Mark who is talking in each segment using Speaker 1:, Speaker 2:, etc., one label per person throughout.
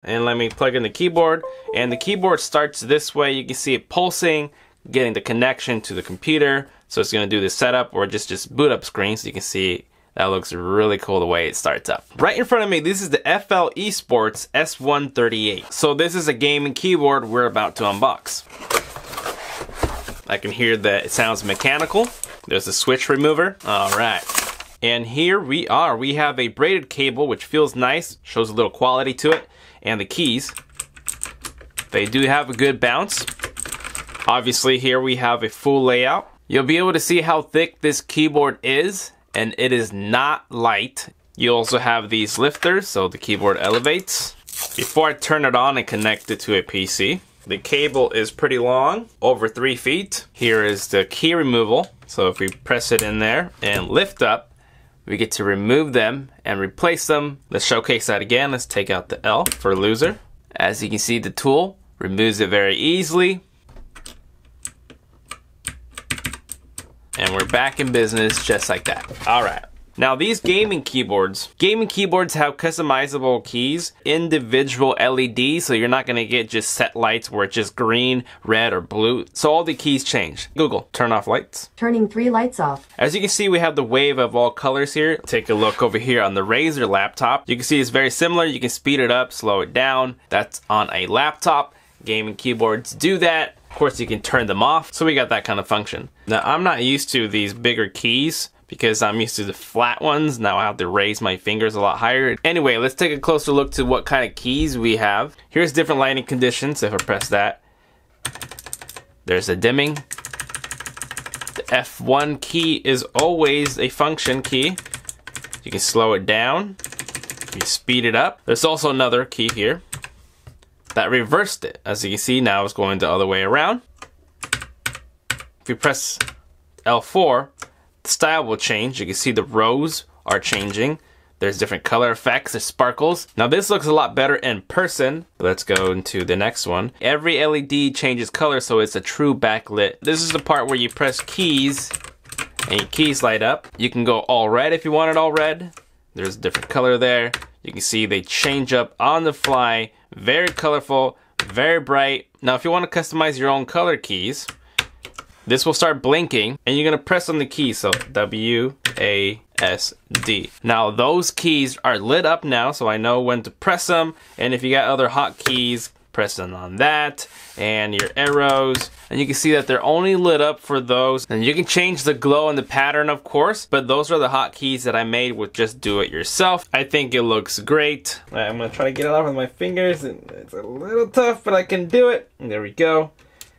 Speaker 1: And let me plug in the keyboard, and the keyboard starts this way. You can see it pulsing, getting the connection to the computer. So it's going to do the setup or just boot up screen. So you can see that looks really cool the way it starts up. Right in front of me, this is the FL Esports S138. So this is a gaming keyboard we're about to unbox. I can hear that it sounds mechanical. There's a switch remover. All right. And here we are. We have a braided cable, which feels nice, shows a little quality to it. And the keys, they do have a good bounce. Obviously here we have a full layout. You'll be able to see how thick this keyboard is, and it is not light. You also have these lifters, so the keyboard elevates. Before I turn it on and connect it to a PC, the cable is pretty long, over 3 feet. Here is the key removal. So if we press it in there and lift up, we get to remove them and replace them. Let's showcase that again. Let's take out the L for loser. As you can see, the tool removes it very easily. And we're back in business just like that. All right. Now these gaming keyboards have customizable keys, individual LEDs, so you're not gonna get just set lights where it's just green, red, or blue. So all the keys change. Google, turn off lights.
Speaker 2: Turning 3 lights off.
Speaker 1: As you can see, we have the wave of all colors here. Take a look over here on the Razer laptop. You can see it's very similar. You can speed it up, slow it down. That's on a laptop. Gaming keyboards do that. Of course, you can turn them off. So we got that kind of function. Now, I'm not used to these bigger keys because I'm used to the flat ones. Now I have to raise my fingers a lot higher. Anyway, let's take a closer look to what kind of keys we have. Here's different lighting conditions. If I press that, there's a dimming. The F1 key is always a function key. You can slow it down. You speed it up. There's also another key here that reversed it. As you can see, now it's going the other way around. If you press L4, the style will change. You can see the rows are changing. There's different color effects, there's sparkles. Now this looks a lot better in person. Let's go into the next one. Every LED changes color, so it's a true backlit. This is the part where you press keys and your keys light up. You can go all red if you want it all red. There's a different color there. You can see they change up on the fly. Very colorful, very bright. Now if you want to customize your own color keys, this will start blinking and you're gonna press on the key, so WASD. Now those keys are lit up now, so I know when to press them, and if you got other hotkeys, press them on that, and your arrows, and you can see that they're only lit up for those. And you can change the glow and the pattern, of course, but those are the hotkeys that I made with just do it yourself. I think it looks great. I'm gonna try to get it off with my fingers, and it's a little tough, but I can do it. And there we go.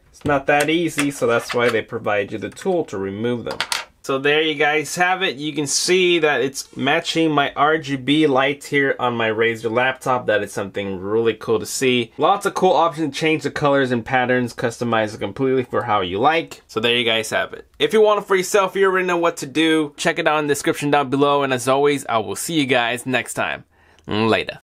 Speaker 1: It's not that easy, so that's why they provide you the tool to remove them. So there you guys have it. You can see that it's matching my RGB lights here on my Razer laptop. That is something really cool to see. Lots of cool options to change the colors and patterns, customize it completely for how you like. So there you guys have it. If you want it for yourself, you already know what to do. Check it out in the description down below. And as always, I will see you guys next time. Later.